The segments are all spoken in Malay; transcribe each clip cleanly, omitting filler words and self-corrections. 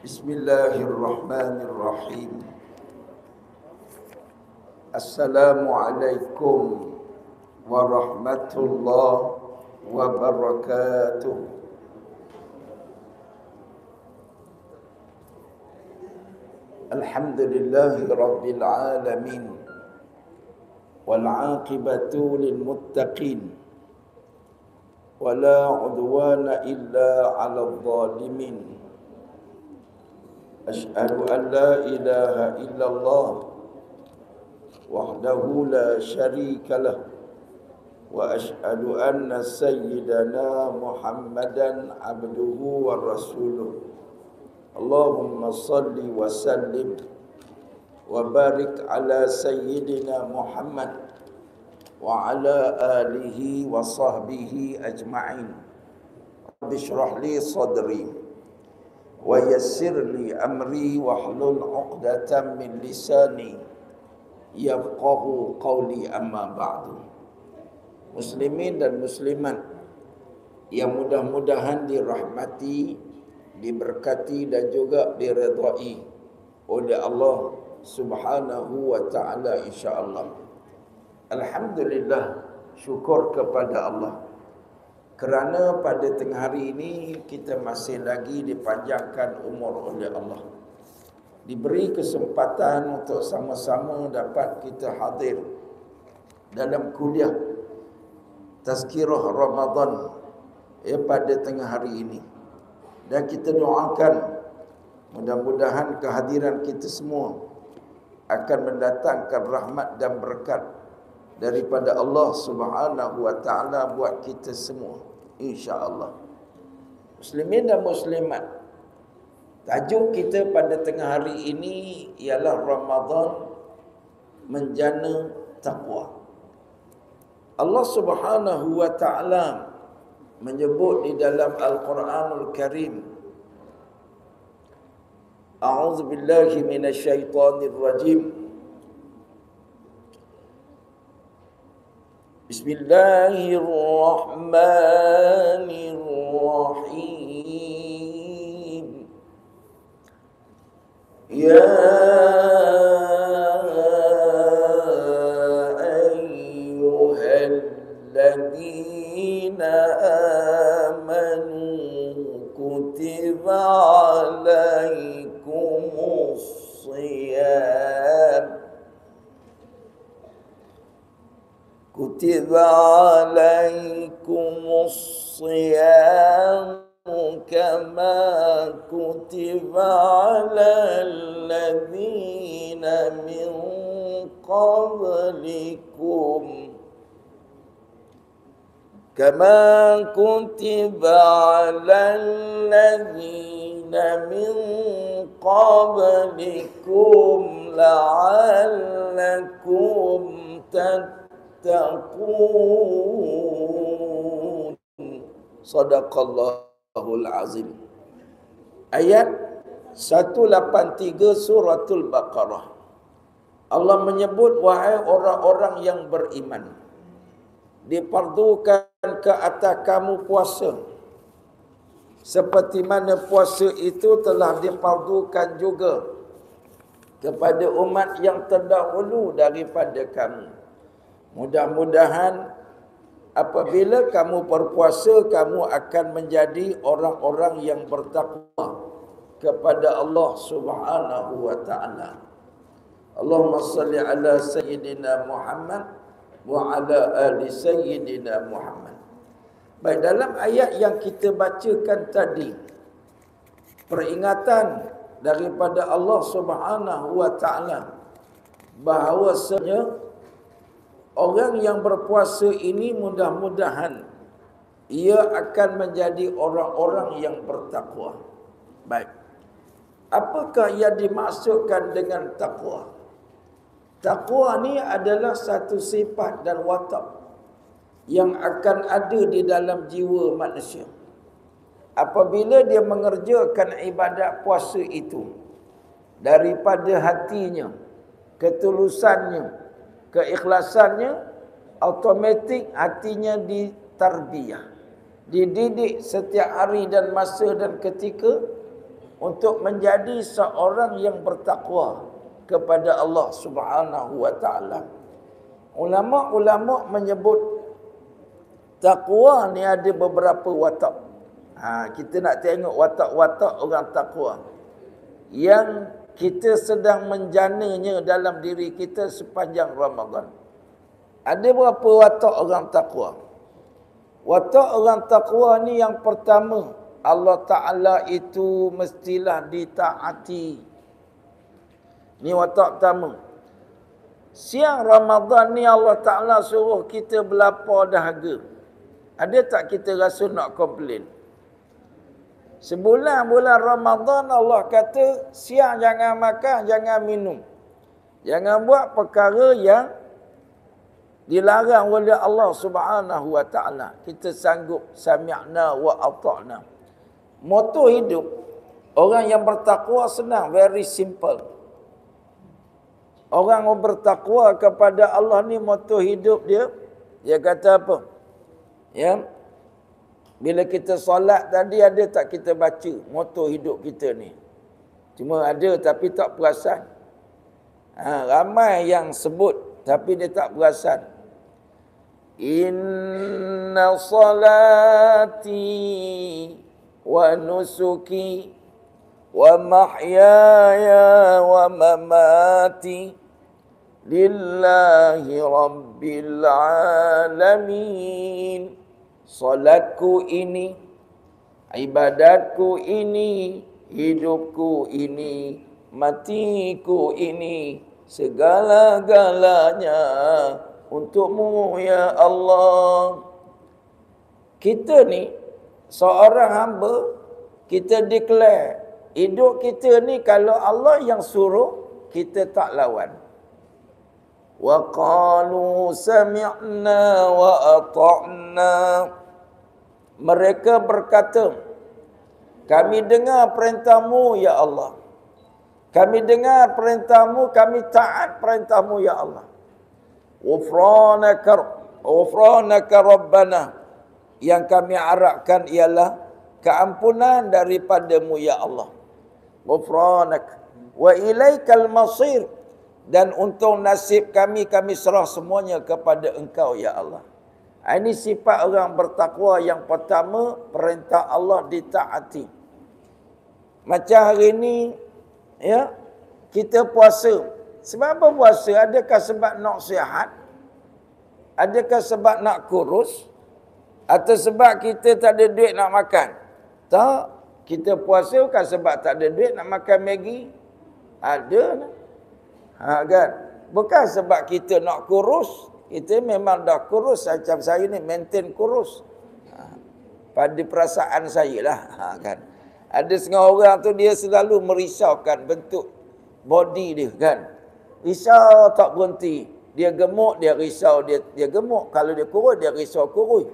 Bismillahirrahmanirrahim. Assalamualaikum warahmatullahi wabarakatuh. Alhamdulillahi rabbil alamin. Wal aqibatu lil muttaqin. Wala udwana illa 'alal zalimin. Asyhadu an la ilaha illallah wahdahu la syarika lah wa asyhadu anna sayyidana Muhammadan abduhu wa rasuluh. Allahumma salli wa sallim wa barik ala sayyidina Muhammad wa ala alihi wa sahbihi ajma'in. Rabbi shrah li sadri wa yassir li amri wahlul 'uqdatam min lisani yafqahu qawli, amma ba'du. Muslimin dan muslimat yang mudah-mudahan dirahmati, diberkati dan juga diridai oleh Allah Subhanahu wa taala, insyaallah. Alhamdulillah, syukur kepada Allah kerana pada tengah hari ini kita masih lagi dipanjangkan umur oleh Allah. Diberi kesempatan untuk sama-sama dapat kita hadir dalam kuliah Tazkirah Ramadan pada tengah hari ini. Dan kita doakan mudah-mudahan kehadiran kita semua akan mendatangkan rahmat dan berkat daripada Allah Subhanahu wa taala buat kita semua, insya-Allah. Muslimin dan muslimat, tajuk kita pada tengah hari ini ialah Ramadan menjana takwa. Allah Subhanahu wa taala menyebut di dalam Al-Quranul Karim, A'udzu billahi minasyaitonir rajim. Bismillahirrahmanirrahim. Ya ayyuhalladzina amanu kutiba alaikumus shiyam alaikumus shiyam kama kutiba alal ladzina min qablikum la'allakum tattaqun. Sadaqallahul azim. Ayat 183 suratul Baqarah. Allah menyebut, wahai orang-orang yang beriman, difardukan ke atas kamu puasa seperti mana puasa itu telah difardukan juga kepada umat yang terdahulu daripada kamu. Mudah-mudahan apabila kamu berpuasa, kamu akan menjadi orang-orang yang bertakwa kepada Allah Subhanahu wa taala. Allahumma salli ala sayyidina Muhammad wa ala ali sayyidina Muhammad. Baik, dalam ayat yang kita bacakan tadi, peringatan daripada Allah Subhanahu wa taala bahawasanya orang yang berpuasa ini mudah-mudahan ia akan menjadi orang-orang yang bertakwa. Baik. Apakah yang dimaksudkan dengan takwa? Takwa ni adalah satu sifat dan watak yang akan ada di dalam jiwa manusia. Apabila dia mengerjakan ibadat puasa itu daripada hatinya, ketulusannya, keikhlasannya, automatik hatinya ditarbiyah, dididik setiap hari dan masa dan ketika untuk menjadi seorang yang bertakwa kepada Allah Subhanahu wa taala. Ulama-ulama menyebut takwa ni ada beberapa watak. Kita nak tengok watak-watak orang takwa yang kita sedang menjananya dalam diri kita sepanjang Ramadan. Ada berapa watak orang takwa? Watak orang takwa ni yang pertama, Allah Ta'ala itu mestilah ditaati. Ni watak pertama. Siang Ramadan ni Allah Ta'ala suruh kita berlapar dahaga. Ada tak kita rasa nak komplain? Sebulan bulan Ramadan Allah kata siang jangan makan, jangan minum. Jangan buat perkara yang dilarang oleh Allah Subhanahu wa taala. Kita sanggup sami'na wa ata'na. Moto hidup orang yang bertakwa senang, very simple. Orang yang bertakwa kepada Allah ni moto hidup dia kata apa? Ya. Bila kita solat tadi ada tak kita baca moto hidup kita ni? Cuma ada tapi tak perasan. Ramai yang sebut tapi dia tak perasan. Inna salati wa nusuki wa mahyaya wa mamati lillahi rabbil alamin. Salatku ini, ibadatku ini, hidupku ini, matiku ini, segala-galanya untukmu ya Allah. Kita ni seorang hamba, kita declare hidup kita ni kalau Allah yang suruh, kita tak lawan. Wa qalu sami'na wa ata'na. Mereka berkata, kami dengar perintahmu ya Allah. Kami dengar perintahmu, kami taat perintahmu ya Allah. Ghufranaka Rabbana. Yang kami harapkan ialah keampunan daripadamu ya Allah. Ghufranak wa ilaikal masir. Dan untung nasib kami serah semuanya kepada Engkau ya Allah. Ini sifat orang bertakwa yang pertama, perintah Allah ditaati. Macam hari ini ya, kita puasa. Sebab apa puasa? Adakah sebab nak sihat? Adakah sebab nak kurus? Atau sebab kita tak ada duit nak makan? Tak. Kita puasa bukan sebab tak ada duit nak makan Maggi. Ada. Kan? Bukan sebab kita nak kurus. Kita memang dah kurus. Macam saya ni maintain kurus. Pada perasaan saya lah. Kan? Ada setengah orang tu dia selalu merisaukan bentuk body dia kan. Risau tak berhenti. Dia gemuk, dia risau, dia gemuk. Kalau dia kurus, dia risau kurus.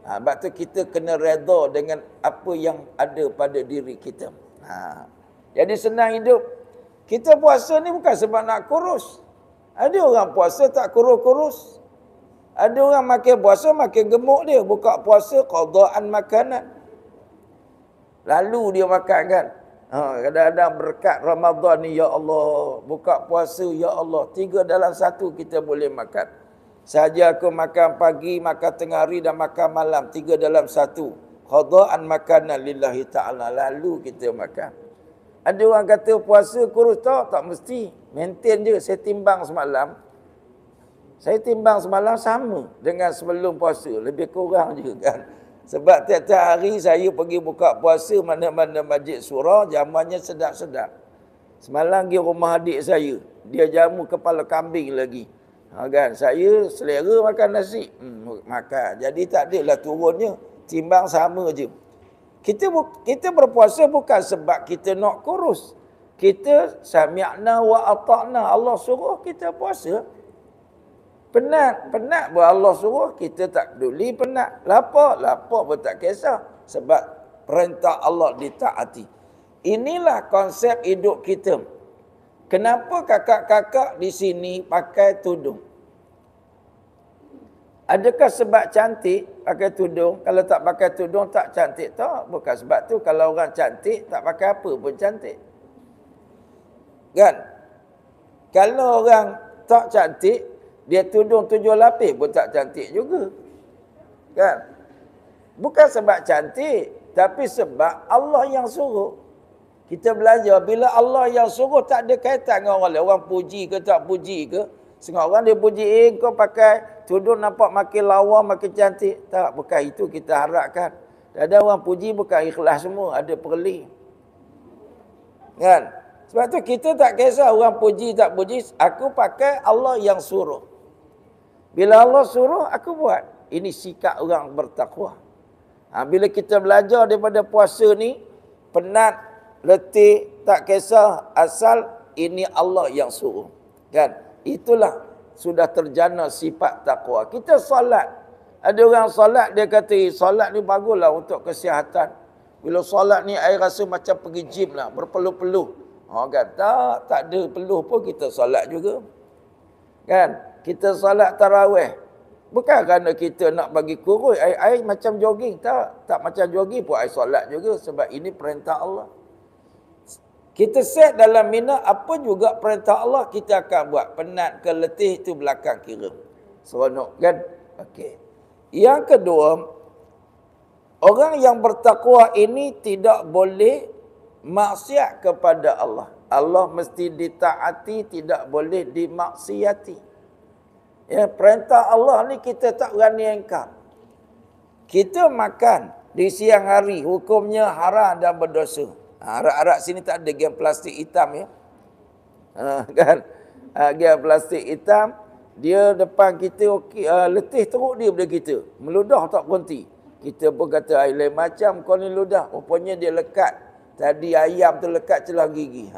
Sebab tu kita kena redha dengan apa yang ada pada diri kita. Jadi senang hidup. Kita puasa ni bukan sebab nak kurus. Ada orang puasa tak kurus-kurus. Ada orang makin puasa makin gemuk dia. Buka puasa qadaan makanan. Lalu dia makan kan. Kadang-kadang berkat Ramadan ni ya Allah. Buka puasa ya Allah. 3 dalam 1 kita boleh makan. Sahaja aku makan pagi, makan tengah hari dan makan malam. 3 dalam 1. Qadaan makanan lillahi ta'ala. Lalu kita makan. Ada orang kata puasa kurus tak mesti. Maintain je. Saya timbang semalam sama dengan sebelum puasa. Lebih kurang je kan. Sebab tiap-tiap hari saya pergi buka puasa mana-mana masjid surah, jamuannya sedap-sedap. Semalam pergi rumah adik saya. Dia jamu kepala kambing lagi. Kan? Saya selera makan nasi. Makan. Jadi tak adalah turunnya. Timbang sama je. Kita berpuasa bukan sebab kita nak kurus. Kita sami'na wa ata'na. Allah suruh kita puasa. Penat pun Allah suruh. Kita tak peduli penat. Lapar pun tak kisah. Sebab perintah Allah ditaati. Inilah konsep hidup kita. Kenapa kakak-kakak di sini pakai tudung? Adakah sebab cantik pakai tudung? Kalau tak pakai tudung tak cantik? Tak. Bukan sebab tu kalau orang cantik tak pakai apa pun cantik. Kan? Kalau orang tak cantik, dia tudung 7 lapis pun tak cantik juga. Kan? Bukan sebab cantik, tapi sebab Allah yang suruh. Kita belajar bila Allah yang suruh tak ada kaitan dengan orang lain. Orang puji ke tak puji ke. Setengah orang dia puji, kau pakai tudung nampak makin lawa, makin cantik. Tak, bukan itu kita harapkan. Ada orang puji bukan ikhlas semua, ada perli. Kan? Sebab tu kita tak kisah orang puji tak puji, aku pakai Allah yang suruh. Bila Allah suruh, aku buat. Ini sikap orang bertakwa. Bila kita belajar daripada puasa ni, penat, letih, tak kisah, asal ini Allah yang suruh. Kan? Itulah sudah terjana sifat takwa. Kita solat. Ada orang solat, dia kata, solat ni baguslah untuk kesihatan. Bila solat ni, saya rasa macam pergi gym lah, berpeluh-peluh. Kan? Tak ada peluh pun kita solat juga. Kan? Kita solat tarawih. Bukan kerana kita nak bagi kurus. Saya macam jogging. Tak macam jogging pun saya solat juga. Sebab ini perintah Allah. Kita set dalam minat apa juga perintah Allah kita akan buat. Penat ke letih itu belakang kira. Seronok kan? Okey. Yang kedua, orang yang bertakwa ini tidak boleh maksiat kepada Allah. Allah mesti ditaati, tidak boleh dimaksiati. Ya, perintah Allah ni kita tak berani engkar. Kita makan di siang hari, hukumnya haram dan berdosa. Arak-arak sini tak ada game plastik hitam ya. Kan? Game plastik hitam, dia depan kita okey, letih teruk dia pada kita. Meludah tak berhenti. Kita pun kata lain macam kau ni ludah. Rupanya dia lekat. Tadi ayam tu lekat celah gigi.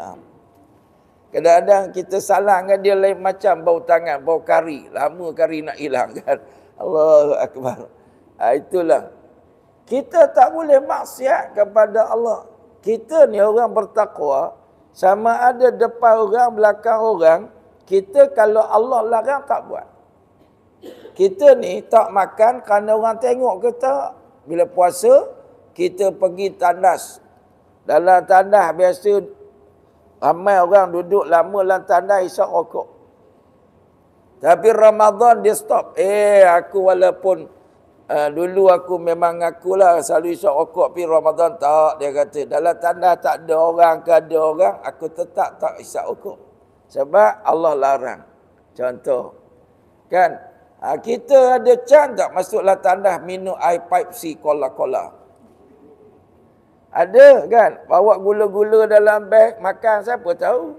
Kadang-kadang kita salahkan dia lain macam bau tangan, bau kari. Lama kari nak hilang kan. Allahu Akbar. Itulah. Kita tak boleh maksiat kepada Allah. Kita ni orang bertakwa, sama ada depan orang, belakang orang, kita kalau Allah larang tak buat. Kita ni tak makan kerana orang tengok ke tak. Bila puasa, kita pergi tandas. Dalam tandas biasa, ramai orang duduk lama dalam tandas isap rokok. Tapi Ramadan dia stop. Aku walaupun dulu aku memang ngakulah selalu isap rokok, tapi Ramadan tak, dia kata. Dalam tanda tak ada orang ke ada orang, aku tetap tak isap rokok. Sebab Allah larang. Contoh. Kan? Kita ada can tak masuklah tanda minum air Pepsi cola-cola. Ada kan? Bawa gula-gula dalam beg, makan siapa tahu.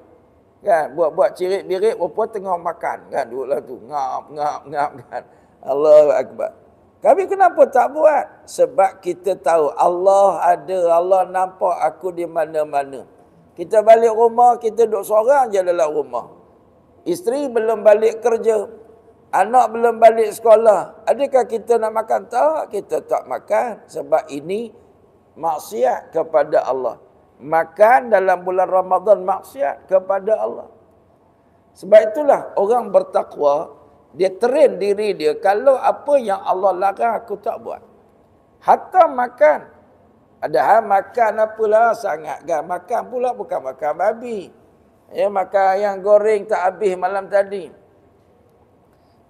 Kan? Buat-buat cirit-birit, rupa tengah makan. Kan? Duduklah tu. Ngap kan. Allahu Akbar. Tapi kenapa tak buat? Sebab kita tahu Allah ada, Allah nampak aku di mana-mana. Kita balik rumah, kita duduk seorang je dalam rumah. Isteri belum balik kerja. Anak belum balik sekolah. Adakah kita nak makan? Tak, kita tak makan. Sebab ini maksiat kepada Allah. Makan dalam bulan Ramadan maksiat kepada Allah. Sebab itulah orang bertakwa, dia train diri dia. Kalau apa yang Allah larang aku tak buat. Hatta makan. Padahal makan apalah sangat kan. Makan pula bukan makan babi. Makan ayam goreng tak habis malam tadi.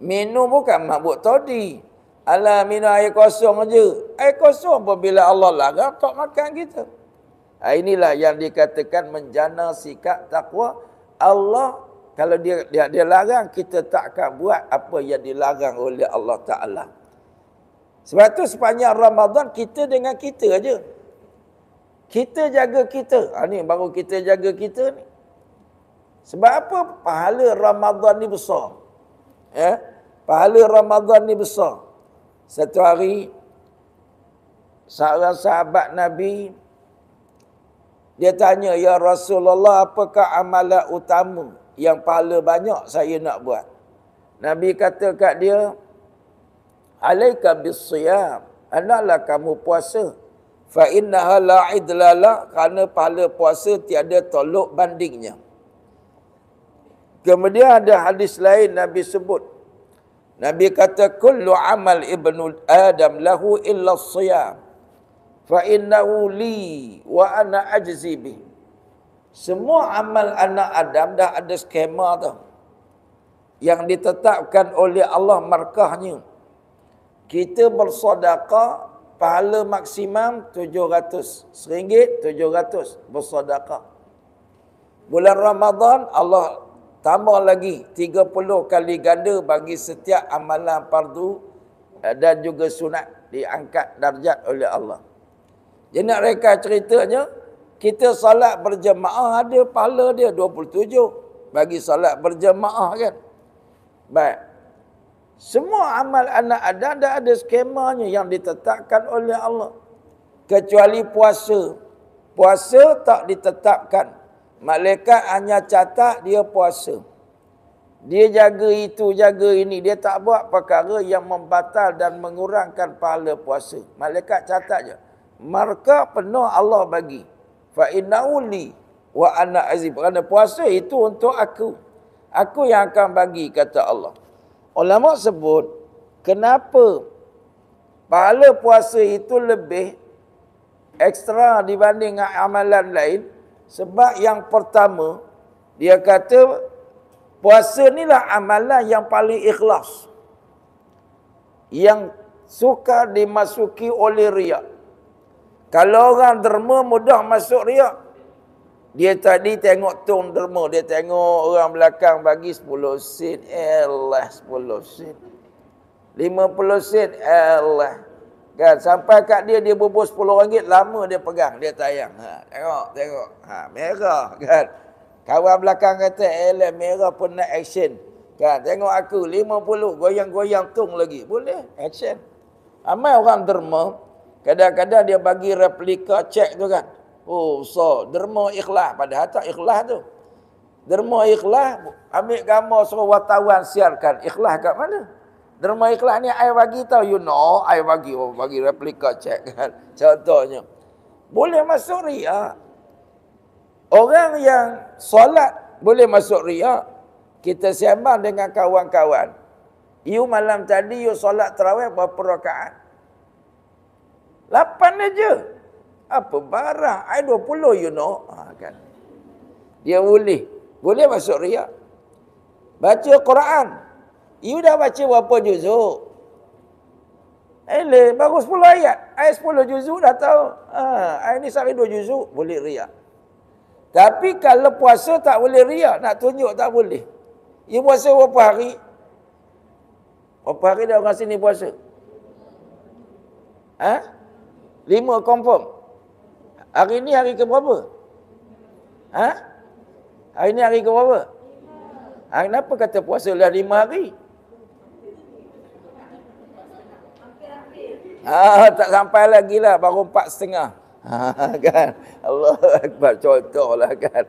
Minum bukan mabuk todi. Alah minum air kosong aja. Air kosong pun bila Allah larang tak makan kita. Inilah yang dikatakan menjana sikap takwa. Allah kalau dia larang, kita tak akan buat apa yang dilarang oleh Allah Ta'ala. Sebab tu sepanjang Ramadan, kita dengan kita aja. Kita jaga kita. Ni baru kita jaga kita ni. Sebab apa? Pahala Ramadan ni besar. Pahala Ramadan ni besar. Satu hari, seorang sahabat Nabi, dia tanya, Ya Rasulullah, apakah amalan utama yang pahala banyak saya nak buat? Nabi kata kat dia, alaika bis-siyam, hendaklah kamu puasa. Fa innaha la idlala, kerana pahala puasa tiada tolok bandingnya. Kemudian ada hadis lain Nabi sebut, Nabi kata kullu amal ibnu Adam lahu illa as-siyam fa innahu li wa ana ajzi bih. Semua amal anak Adam dah ada skema tu yang ditetapkan oleh Allah markahnya. Kita bersedekah pahala maksimum 700 ringgit, 700 bersedekah. Bulan Ramadan Allah tambah lagi 30 kali ganda bagi setiap amalan fardu dan juga sunat, diangkat darjat oleh Allah. Jadi nak reka ceritanya, kita salat berjemaah ada pahala dia 27 bagi salat berjemaah kan. Baik. Semua amal anak Adam dah ada skemanya yang ditetapkan oleh Allah. Kecuali puasa. Puasa tak ditetapkan. Malaikat hanya catat dia puasa. Dia jaga itu, jaga ini. Dia tak buat perkara yang membatal dan mengurangkan pahala puasa. Malaikat catat je. Markah penuh Allah bagi. Fa innahu li wa ana azib. Kerana puasa itu untuk aku. Aku yang akan bagi, kata Allah. Ulama sebut, kenapa pahala puasa itu lebih ekstra dibanding amalan lain? Sebab yang pertama, dia kata puasa inilah amalan yang paling ikhlas, yang sukar dimasuki oleh riak. Kalau orang derma mudah masuk riak. Dia tadi tengok tong derma, dia tengok orang belakang bagi 10 sen, elah 10 sen. 50 sen, elah. Kan sampai kat dia bubur 10 ringgit, lama dia pegang, dia tayang. Tengok. Merah kan. Kawan belakang kata, elah merah pun nak action. Kan tengok aku 50, goyang-goyang tong lagi. Boleh action. Ramai orang derma, kadang-kadang dia bagi replika cek tu kan. Oh, so derma ikhlas, padahal tak ikhlas tu. Derma ikhlas, ambil gambar suruh wartawan siarkan. Ikhlas kat mana? Derma ikhlas ni I bagi tahu, you know, I bagi replika cek kan. Contohnya. Boleh masuk riak. Orang yang solat boleh masuk riak. Kita sembang dengan kawan-kawan. You malam tadi you solat tarawih berapa rakaat? 8 aja. Apa barang? I 20 you know. Kan. Dia boleh masuk riak. Baca Quran. You dah baca berapa juzuk? Baru 10 ayat. I 10 juzuk dah tahu. I ni sampai 2 juzuk. Boleh riak. Tapi kalau puasa tak boleh riak. Nak tunjuk tak boleh. You puasa berapa hari? Berapa hari dah orang sini puasa? 5 confirm. Hari ni hari ke berapa? Hari ni hari ke berapa? Kenapa kata puasa dah 5 hari? Tak sampai lagi lah, baru 4,5. Kan? Allah Akbar, contohlah kan.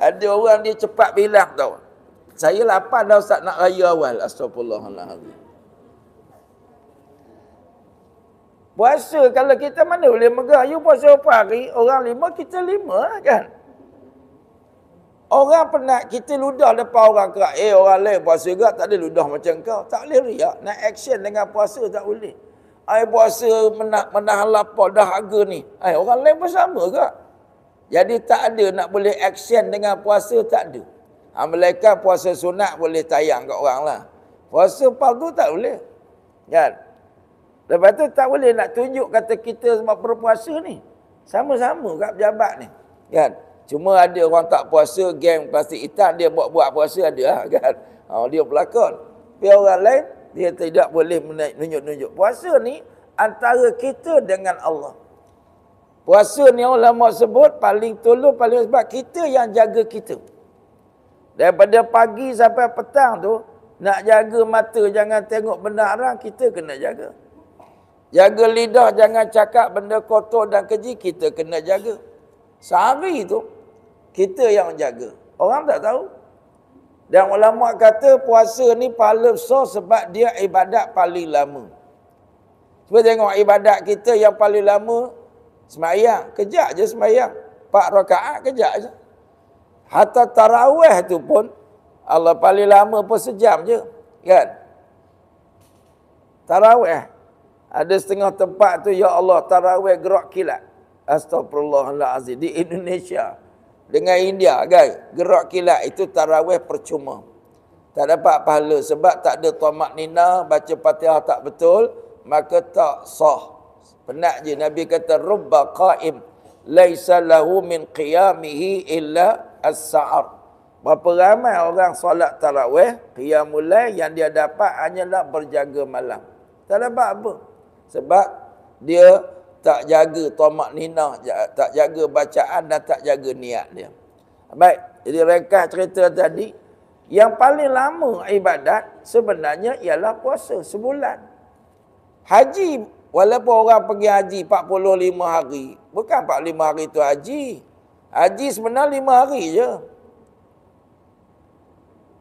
Ada orang dia cepat bilang tau. Saya 8 dah Ustaz nak raya awal. Astagfirullahaladzim. Puasa kalau kita mana boleh megah. You puasa berapa hari? Orang 5, kita 5 kan. Orang penat, kita ludah depan orang kerak. Orang lain puasa juga tak ada ludah macam kau. Tak boleh riak. Nak action dengan puasa tak boleh. Puasa menahan lapar dahaga ni. Orang lain pun sama ke? Jadi tak ada nak boleh action dengan puasa, tak ada. Malaikat puasa sunat boleh tayang kat orang lah. Puasa fardu tak boleh. Kan? Lepas tu tak boleh nak tunjuk kata kita sebab berpuasa ni. Sama-sama kat pejabat ni. Kan? Cuma ada orang tak puasa, geng plastik hitam, dia buat-buat puasa ada lah kan. Dia pelakon. Tapi orang lain, dia tidak boleh menunjuk-nunjuk. Puasa ni antara kita dengan Allah. Puasa ni ulama sebut paling tolong, paling sebab kita yang jaga kita. Daripada pagi sampai petang tu, nak jaga mata jangan tengok benda haram, kita kena jaga. Jaga lidah, jangan cakap benda kotor dan keji, kita kena jaga. Sehari tu, kita yang jaga. Orang tak tahu. Dan ulama kata puasa ni pahala besar sebab dia ibadat paling lama. Cuba tengok ibadat kita yang paling lama, semayang. Kejap je semayang. 4 rakaat kejap je. Hatta tarawih tu pun, Allah paling lama pun sejam je. Kan? Tarawih. Ada setengah tempat tu, ya Allah, tarawih gerak kilat. Astagfirullahaladzim. Di Indonesia. Dengan India, kan? Gerak kilat itu tarawih percuma. Tak dapat pahala. Sebab tak ada tamak nina, baca Fatihah tak betul, maka tak sah. Penat je. Nabi kata, Rubba qaim, laisa lahu min qiyamihi illa as-sa'ar. Berapa ramai orang solat tarawih, qiyamul lail, yang dia dapat hanyalah berjaga malam. Tak dapat apa. Sebab dia tak jaga tamak nina, tak jaga bacaan dan tak jaga niat dia. Baik, jadi ringkas cerita tadi, yang paling lama ibadat sebenarnya ialah puasa sebulan. Haji, walaupun orang pergi haji 45 hari, bukan 45 hari itu haji. Haji sebenarnya 5 hari je.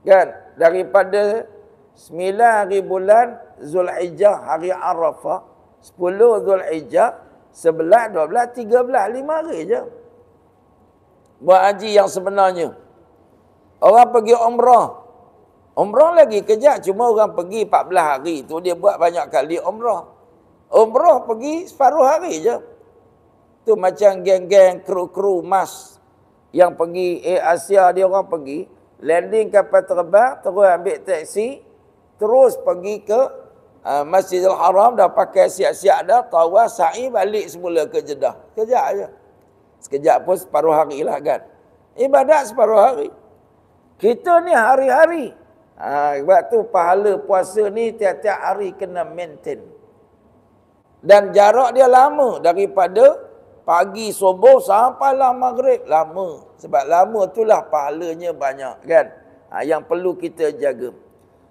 Kan? Daripada 9 hari bulan Zulhijjah, hari Arafah, 10 Zulhijjah, 11, 12, 13, 5 hari je. Buat haji yang sebenarnya. Orang pergi umrah. Umrah lagi kejap, cuma orang pergi 14 hari tu dia buat banyak kali umrah. Umrah pergi separuh hari je. Tu macam geng-geng kru-kru mas yang pergi Asia, dia orang pergi landing kapal terbang, terus ambil taksi, terus pergi ke Masjidil Haram, dah pakai siap-siap dah, tawaf, sa'i, balik semula ke Jeddah. Sekejap je. Sekejap pun separuh hari lah kan. Ibadat separuh hari. Kita ni hari-hari. Sebab tu pahala puasa ni tiap-tiap hari kena maintain. Dan jarak dia lama, daripada pagi subuh sampailah maghrib. Lama. Sebab lama itulah pahalanya banyak kan. Yang perlu kita jaga.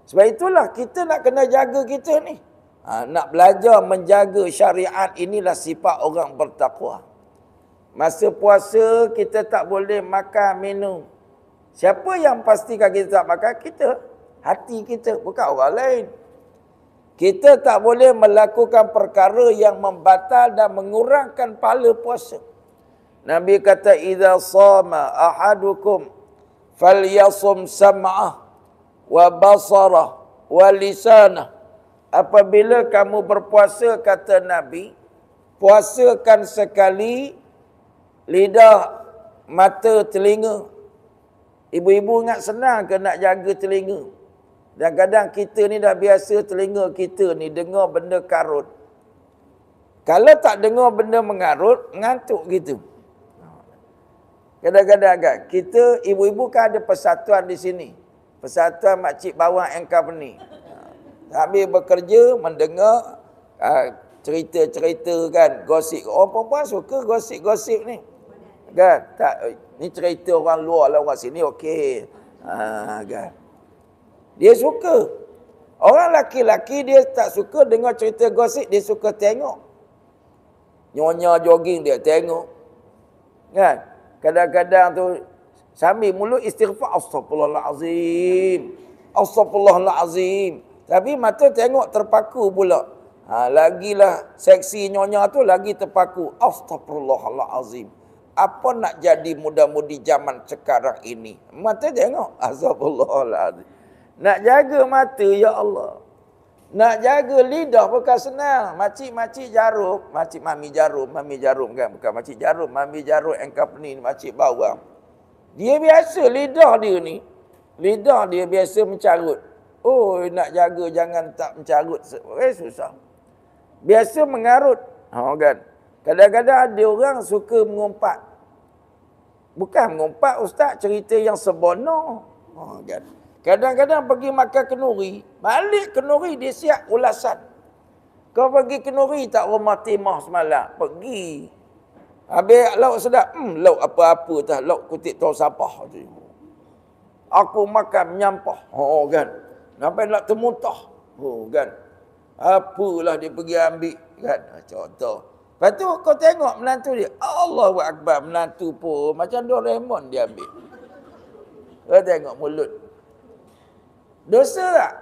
Sebab itulah kita nak kena jaga kita ni. Nak belajar menjaga syariat, inilah sifat orang bertakwa. Masa puasa kita tak boleh makan, minum. Siapa yang pastikan kita tak makan? Kita. Hati kita, bukan orang lain. Kita tak boleh melakukan perkara yang membatal dan mengurangkan pahala puasa. Nabi kata, "Idza shama ahadukum falyasum sam'ah wa basarah wa lisanah." Apabila kamu berpuasa, kata Nabi, puasakan sekali lidah, mata, telinga. Ibu-ibu ingat senang ke nak jaga telinga? Dan kadang kita ni dah biasa telinga kita ni dengar benda karut. Kalau tak dengar benda mengarut, ngantuk gitu. Kadang-kadang kan, kita ibu-ibu kan ada persatuan di sini. Persatuan Makcik Bawang and Company. Habis bekerja, mendengar cerita-cerita kan, gosip. Orang perempuan suka gosip-gosip ni. Kan? Tak, ni cerita orang luar lah, orang sini okey. Kan? Dia suka. Orang laki-laki dia tak suka dengar cerita gosip, dia suka tengok. Nyonya jogging dia tengok. Kan? Kadang-kadang tu sambil mulut istighfar, astagfirullahalazim. Astagfirullahalazim. Tapi mata tengok terpaku pula. Lagilah seksi nyonya tu lagi terpaku. Astagfirullahalazim. Apa nak jadi muda-mudi zaman sekarang ini? Mata tengok. Astagfirullahalazim. Nak jaga mata, ya Allah. Nak jaga lidah bukan senang. Makcik-makcik jarum. Makcik mami jarum kan. Bukan makcik jarum. Mami jarum and company. Makcik Bawang. Dia biasa lidah dia ni. Lidah dia biasa mencarut. Oh, nak jaga jangan tak mencarut. Susah. Biasa mengarut. Kan. Kadang-kadang ada orang suka mengumpat. Bukan mengumpat, ustaz, cerita yang sebono. Kan. Kadang-kadang pergi makan kenuri, balik kenuri dia siap ulasan. Kau pergi kenuri tak rumah timah semalam? Pergi. Habis lauk sedap. Lauk apa-apa tak. Lauk kutik tau sapah tu. Aku makan menyampah. Kan. Sampai nak termuntah. Kan. Apalah dia pergi ambil. Kan. Contoh. Lepas tu kau tengok menantu dia. Allahu Akbar, menantu pun macam Doraemon dia ambil. Kau tengok mulut. Dosa tak?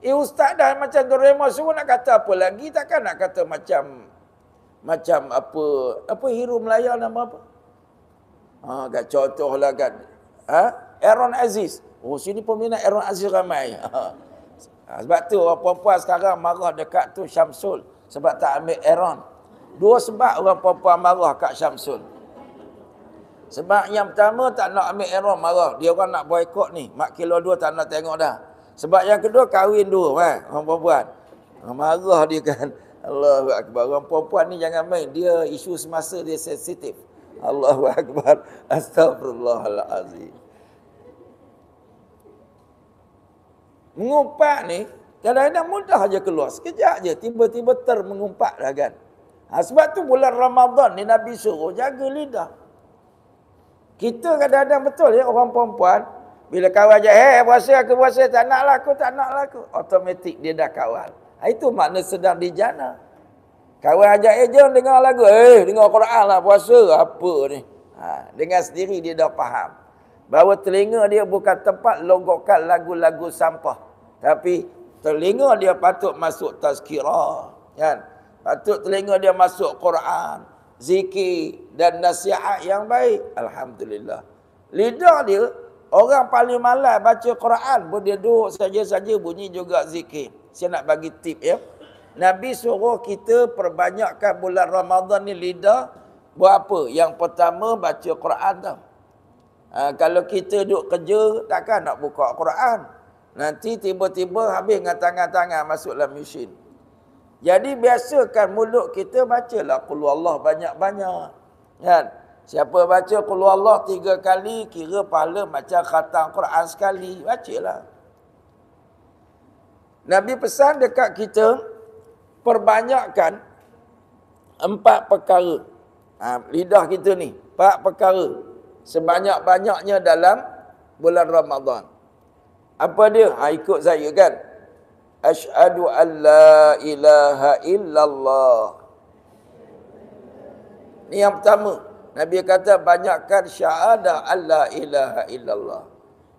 Ustaz dah macam Doraemon, suruh nak kata apa lagi? Takkan nak kata macam apa hero Melaya nama apa? Kan contohlah kan. Aaron Aziz. Oh, sini peminat Aaron Aziz ramai. Sebab tu orang perempuan sekarang marah dekat tu Syamsul sebab tak ambil Aaron. Dua sebab orang perempuan marah kat Syamsul. Sebab yang pertama tak nak ambil Aaron marah. Dia orang nak boikot ni. Mak kilo 2 tak nak tengok dah. Sebab yang kedua kahwin dua kan, orang perempuan. Marah dia kan. Allahu Akbar. Orang perempuan ni jangan main. Dia isu semasa dia sensitif. Allahu Akbar. Astagfirullahalazim. Mengumpat ni kadang-kadang mudah aja keluar. Sekejap je tiba-tiba mengumpat dah kan. Sebab tu bulan Ramadan ni Nabi suruh jaga lidah. Kita kadang-kadang betul ya orang perempuan bila kawan ajak, puasa aku puasa, tak nak lah aku. Automatik dia dah kawal. Itu makna sedang dijana. Kawan ajak, jom dengar lagu. Dengar Quran lah, puasa apa ni. Dengan sendiri dia dah faham. Bahawa telinga dia bukan tempat longgokan lagu-lagu sampah. Tapi telinga dia patut masuk tazkirah. Kan? Patut telinga dia masuk Quran, zikir dan nasihat yang baik. Alhamdulillah. Lidah dia, orang paling malas baca Quran pun dia duduk saja-saja bunyi juga zikir. Saya nak bagi tip ya. Nabi suruh kita perbanyakkan bulan Ramadan ni lidah buat apa? Yang pertama baca Quran tau. Kalau kita duduk kerja takkan nak buka Quran. Nanti tiba-tiba habis dengan tangan-tangan masuk dalam mesin. Jadi biasakan mulut kita bacalah qul huwallah banyak-banyak. Kan? Siapa baca qul huwallah 3 kali kira pahala macam khatam Quran sekali. Bacalah. Nabi pesan dekat kita perbanyakkan 4 perkara. Lidah kita ni 4 perkara sebanyak-banyaknya dalam bulan Ramadan. Apa dia? Ikut saya kan. Asyhadu an la ilaha illallah. Ni yang pertama. Nabi kata banyakkan syahadah an la ilaha illallah.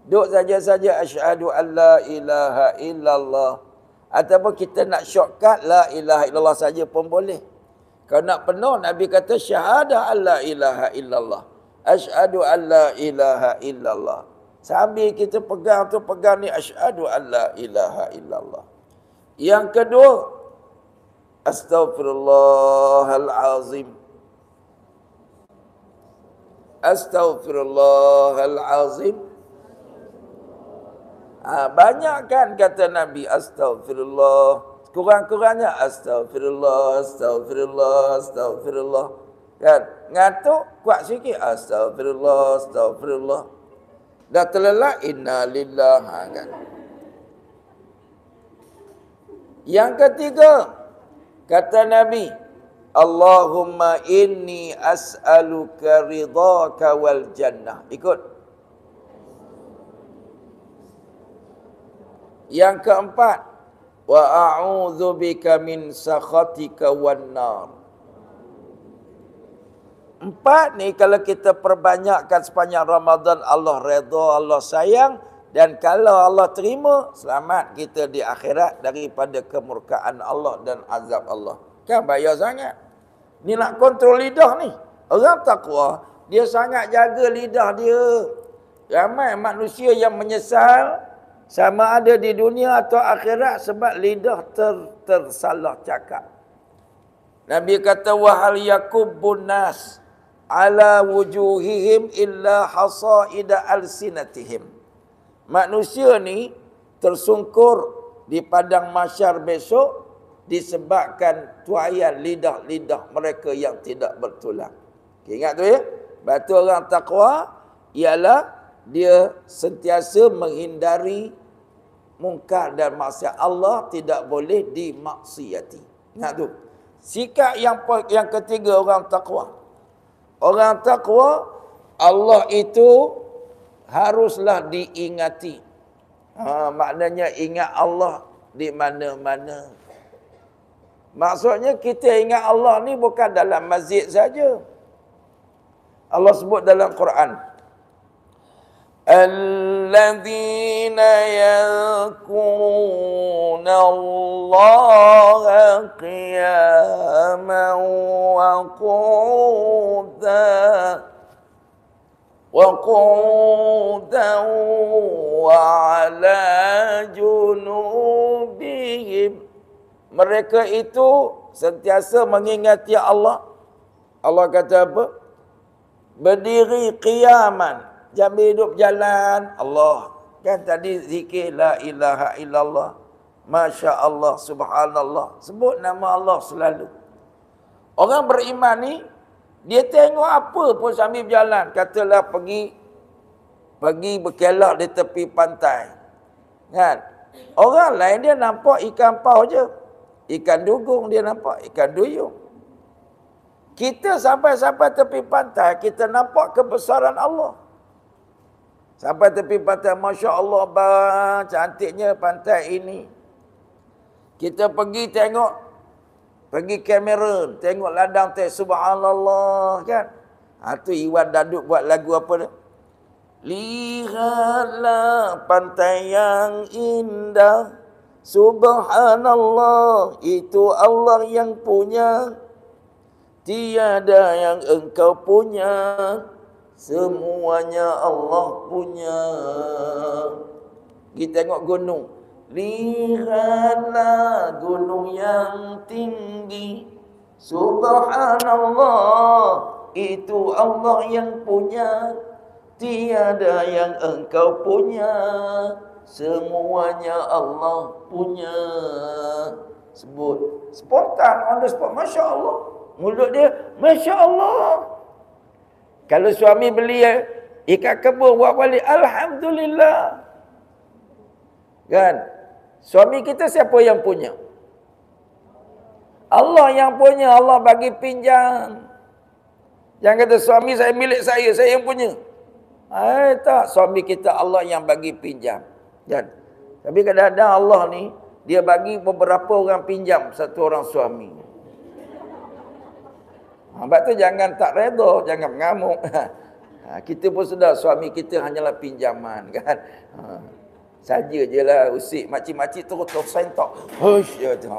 Duk saja-saja asyhadu an la ilaha illallah. Ataupun kita nak shortcut la ilaha illallah saja pun boleh. Kalau nak penuh Nabi kata syahadah an la ilaha illallah. Asyhadu an la ilaha illallah. Sambil kita pegang ni asyhadu an la ilaha illallah. Yang kedua, astaghfirullahalazim. Astaghfirullahalazim. Banyakkan kata Nabi astaghfirullah. Kurang-kurangnya astaghfirullah, astaghfirullah, astaghfirullah. Kan? Ngantuk kuat sikit astaghfirullah, astaghfirullah. Dah terlelap inna lillah kan. Yang ketiga, kata Nabi, Allahumma inni as'aluka ridhaka wal jannah. Ikut. Yang keempat, wa a'udzubika min sakhatika wan nar. 4 ni kalau kita perbanyakkan sepanjang Ramadan, Allah redha, Allah sayang. Dan kalau Allah terima, selamat kita di akhirat daripada kemurkaan Allah dan azab Allah. Kan bahaya sangat. Ni nak kontrol lidah ni. Orang takwa, dia sangat jaga lidah dia. Ramai manusia yang menyesal sama ada di dunia atau akhirat sebab lidah tersalah cakap. Nabi kata, wahal yakubbun nas ala wujuhihim illa hasaida alsinatihim. Manusia ni tersungkur di padang mahsyar besok disebabkan tuaian lidah-lidah mereka yang tidak bertulang. Ingat tu ya. Batu orang takwa ialah dia sentiasa menghindari mungkar dan maksiat. Allah tidak boleh dimaksiati. Ingat tu. Sikap yang ketiga orang takwa. Orang takwa, Allah itu haruslah diingati. Maknanya ingat Allah di mana-mana. Maksudnya kita ingat Allah ni bukan dalam masjid saja. Allah sebut dalam Quran, alladzina yadhkuruna Allaha qiyaman wa qu'udan وقودا وعلى جنوبهم. Mereka itu sentiasa mengingati Allah. Allah kata apa? Berdiri qiyaman, jambil hidup jalan Allah. Kan tadi zikir la ilaha illallah, masya Allah, subhanallah, sebut nama Allah selalu. Orang beriman ni, dia tengok apa pun sambil berjalan. Katalah pergi berkelak di tepi pantai. Kan? Orang lain dia nampak ikan paus je. Ikan dugong dia nampak, ikan duyung. Kita sampai tepi pantai, kita nampak kebesaran Allah. Sampai tepi pantai, Masya Allah, cantiknya pantai ini. Kita pergi tengok, pergi kamera, tengok ladang teh, subhanallah, kan? Tu Iwan Daduk buat lagu apa dia? Lihatlah pantai yang indah, subhanallah, itu Allah yang punya, tiada yang engkau punya, semuanya Allah punya. Kita tengok gunung. Lihatlah gunung yang tinggi, subhanallah, itu Allah yang punya, tiada yang engkau punya, semuanya Allah punya. Sebut spontan, on the spot, Masya Allah. Mulut dia, Masya Allah. Kalau suami beli ikan kebun buat balik, Alhamdulillah. Kan? Suami kita siapa yang punya? Allah yang punya. Allah bagi pinjam. Jangan kata suami saya milik saya yang punya. Tak, suami kita Allah yang bagi pinjam. Kan? Tapi kadang-kadang Allah ni, dia bagi beberapa orang pinjam satu orang suami. Sebab tu jangan tak redha, jangan mengamuk. Kita pun sedar suami kita hanyalah pinjaman, kan. Saja je lah usik makcik-makcik terus sentok. Hush ya tu.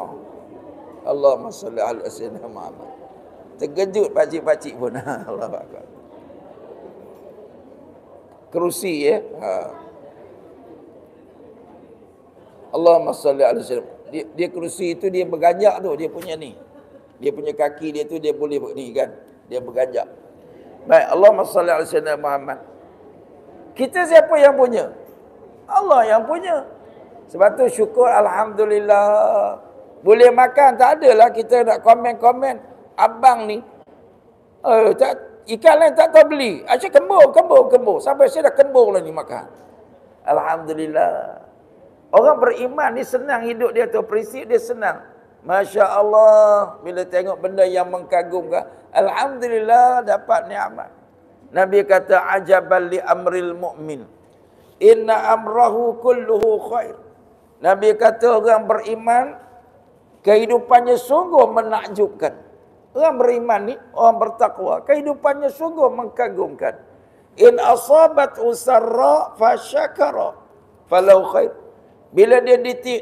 Allahumma salli ala sayyidina Muhammad. Terkejut pakcik-pakcik pun. Allahu akbar. Kerusi ya. Allahumma salli ala sayyidina. Dia kerusi itu dia berganjak tu, dia punya ni. Dia punya kaki dia tu dia boleh ni kan. Dia berganjak. Baik, Allahumma salli ala sayyidina Muhammad. Kita siapa yang punya? Allah yang punya. Sebab tu syukur alhamdulillah. Boleh makan, tak adalah kita nak komen-komen abang ni. Ikan lain tak tahu beli. Asyik kembur. Sampai saya dah kembur lah ni makan. Alhamdulillah. Orang beriman ni senang hidup dia tu, prinsip dia senang. Masya Allah, bila tengok benda yang mengagumkan, alhamdulillah dapat nikmat. Nabi kata ajaban li amril mu'min, inna amrahu kulluhu khair. Nabi kata orang beriman kehidupannya sungguh menakjubkan. Orang beriman ni, orang bertakwa, kehidupannya sungguh mengagumkan. In asabat usarra fasyakara falau khair. Bila dia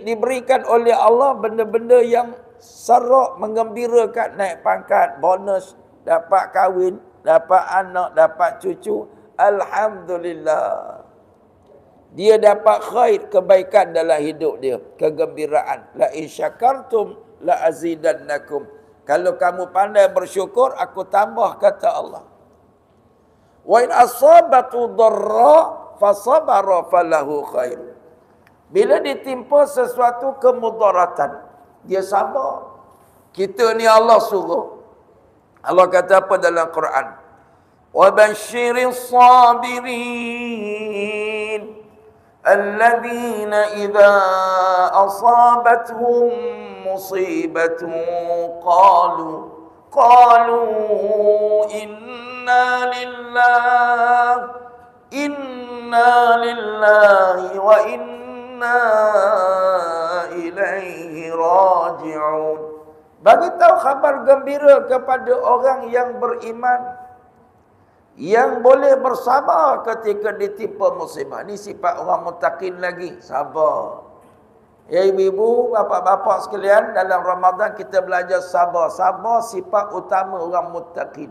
diberikan oleh Allah benda-benda yang sarak, menggembirakan, naik pangkat, bonus, dapat kahwin, dapat anak, dapat cucu, alhamdulillah. Dia dapat khair, kebaikan dalam hidup dia, kegembiraan. La in syakartum la azidannakum. Kalau kamu pandai bersyukur, aku tambah, kata Allah. Wa in asabatu dharra fasabara falahu khair. Bila ditimpa sesuatu kemudaratan, dia sabar. Kita ni Allah suruh. Allah kata apa dalam Quran? Wa basyiris sabirin alladzina idza asabatuhum musibatun qalu inna lillahi wa inna ilaihi raji'un. Bagi tahu khabar gembira kepada orang yang beriman, yang boleh bersabar ketika ditimpa musibah. Ini sifat orang muttaqin lagi, sabar. Ya ibu-ibu, bapa-bapa sekalian, dalam Ramadan kita belajar sabar. Sabar sifat utama orang muttaqin.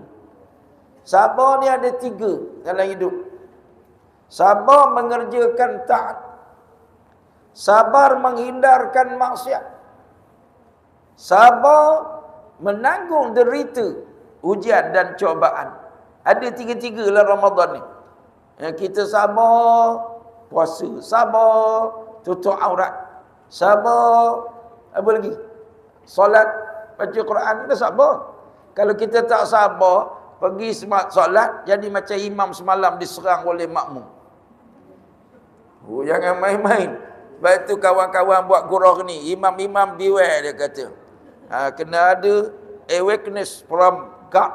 Sabar ni ada 3 dalam hidup. sabar mengerjakan taat, sabar menghindarkan maksiat, sabar menanggung derita, ujian dan cobaan. Ada tiga-tiga lah Ramadan ni. Yang kita sabar puasa, sabar tutup aurat, sabar apa lagi? Solat, baca Quran, kita sabar. Kalau kita tak sabar, pergi solat jadi macam imam semalam diserang oleh makmum. Oh, jangan main-main. Sebab itu kawan-kawan buat gurau ni, imam-imam beware dia kata. Kena ada awareness from God,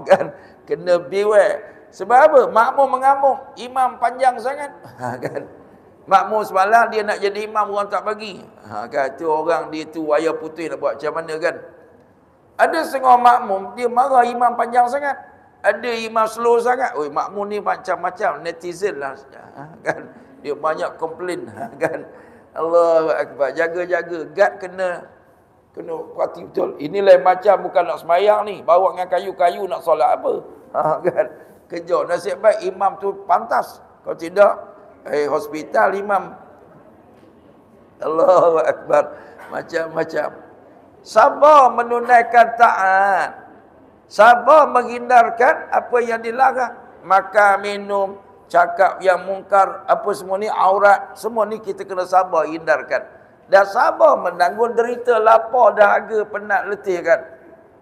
kan? Kena beware. Sebab apa? Makmum mengamuk, imam panjang sangat. Kan? Makmum semalam dia nak jadi imam, orang tak bagi. Kan? Itu orang dia tu wayar putih nak buat macam mana kan? Ada setengah makmum, dia marah imam panjang sangat. Ada imam slow sangat. Oi, makmum ni macam-macam, netizen lah. Kan? Dia banyak komplain. Kan? Allahu Akbar. Jaga-jaga. Gad kena kuati betul. Ini lain macam bukan nak semayang ni. Bawa dengan kayu-kayu nak solat apa. Kan? Kejut. Nasib baik imam tu pantas. Kalau tidak, hospital imam. Allahu Akbar. Macam-macam. Sabar menunaikan taat. Sabar menghindarkan apa yang dilarang. Makan, minum, cakap yang mungkar, apa semua ni, aurat, semua ni kita kena sabar hindarkan. Dan sabar menanggung derita, lapar, dahaga, penat, letih kan.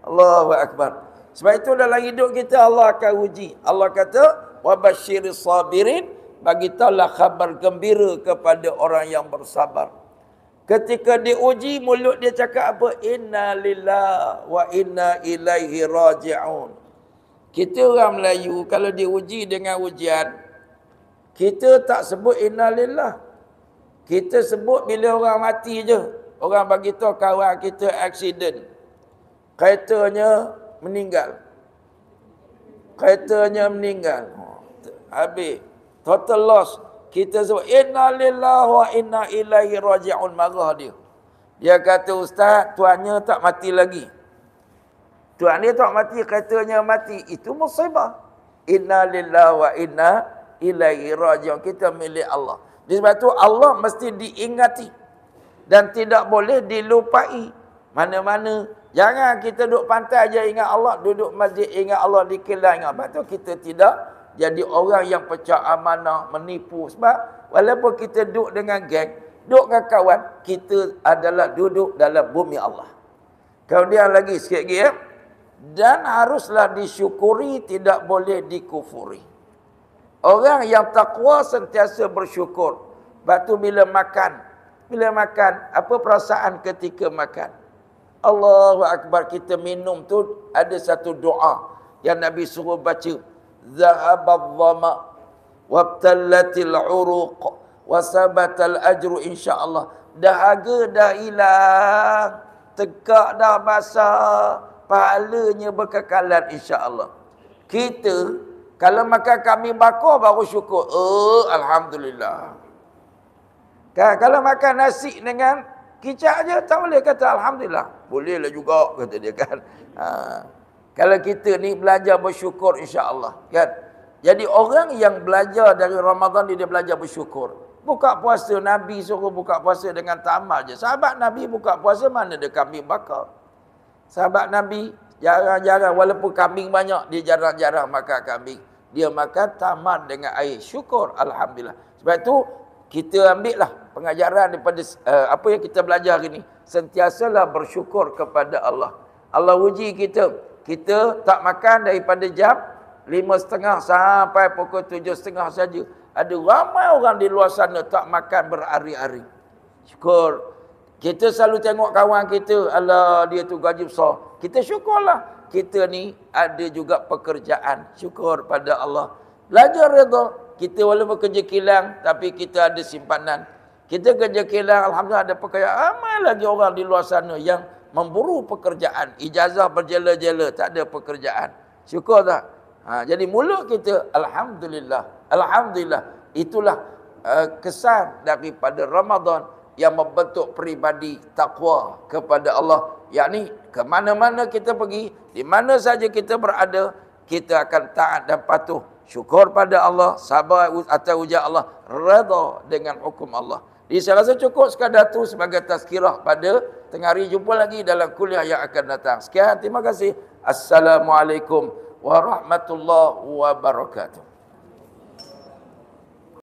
Allahu Akbar. Sebab itu dalam hidup kita Allah akan uji. Allah kata, wa basyiris sabirin, bagi tahulah khabar gembira kepada orang yang bersabar. Ketika diuji, mulut dia cakap apa? Inna lillahi wa inna ilaihi raji'un. Kita orang Melayu, kalau diuji dengan ujian, kita tak sebut inna lillah. Kita sebut bila orang mati je. Orang bagi tahu kawan kita aksiden. Keretanya meninggal. Keretanya meninggal. Habis. Total loss. Kita sebut inna lillahi wa inna ilaihi raji'un, marah dia. Dia kata, ustaz, tuannya tak mati lagi. Tuan dia tak mati, katanya mati. Itu musibah. Inna lillahi wa inna ilaihi raji'un. Kita milik Allah. Sebab itu Allah mesti diingati dan tidak boleh dilupai. Mana-mana. Jangan kita duduk pantai aja ingat Allah, duduk masjid ingat Allah, di kilang ingat. Sebab itu kita tidak jadi orang yang pecah amanah, menipu. Sebab walaupun kita duduk dengan geng, duduk dengan kawan, kita adalah duduk dalam bumi Allah. Kemudian lagi sikit lagi ya. Dan haruslah disyukuri, tidak boleh dikufuri. Orang yang takwa sentiasa bersyukur. Sebab tu bila makan, apa perasaan ketika makan? Allahu Akbar, kita minum tu ada satu doa yang Nabi suruh baca. Zahabadh dhama wabtallatil uruq wasabatal ajru insyaallah. Dahaga dah hilang, tegak dah basah, pahalanya berkekalan insya-Allah. Kita kalau makan kambing bakar baru syukur. Alhamdulillah. Kan kalau makan nasi dengan kicap je tak boleh kata alhamdulillah. Bolehlah juga kata dia kan. Kalau kita ni belajar bersyukur insya-Allah kan. Jadi orang yang belajar dari Ramadan dia belajar bersyukur. Buka puasa, Nabi suruh buka puasa dengan tamal je. Sahabat Nabi buka puasa mana ada kambing bakar. Sahabat Nabi jarang-jarang, walaupun kambing banyak, dia jarang-jarang makan kambing. Dia makan tamal dengan air. Syukur, alhamdulillah. Sebab itu kita ambil lah pengajaran daripada apa yang kita belajar hari ni. Sentiasalah bersyukur kepada Allah. Allah uji kita. Kita tak makan daripada jam 5.30 sampai pukul 7.30 saja. Ada ramai orang di luar sana tak makan berhari-hari. Syukur. Kita selalu tengok kawan kita, alah dia tu gaji besar. Kita syukurlah. Kita ni ada juga pekerjaan. Syukur pada Allah. Belajar redha. Kita walaupun kerja kilang, tapi kita ada simpanan. Kita kerja kilang, alhamdulillah ada pekerjaan. Ramai lagi orang di luar sana yang memburu pekerjaan. Ijazah berjela-jela, tak ada pekerjaan. Syukur tak? Jadi mulut kita, alhamdulillah. Alhamdulillah. Itulah kesan daripada Ramadan yang membentuk peribadi takwa kepada Allah. Yakni ke mana-mana kita pergi, di mana saja kita berada, kita akan taat dan patuh. syukur pada Allah, sabar atas ujian Allah, redha dengan hukum Allah. Jadi saya rasa cukup sekadar tu sebagai tazkirah pada tengah hari. Jumpa lagi dalam kuliah yang akan datang. Sekian, terima kasih. Assalamualaikum warahmatullahi wabarakatuh.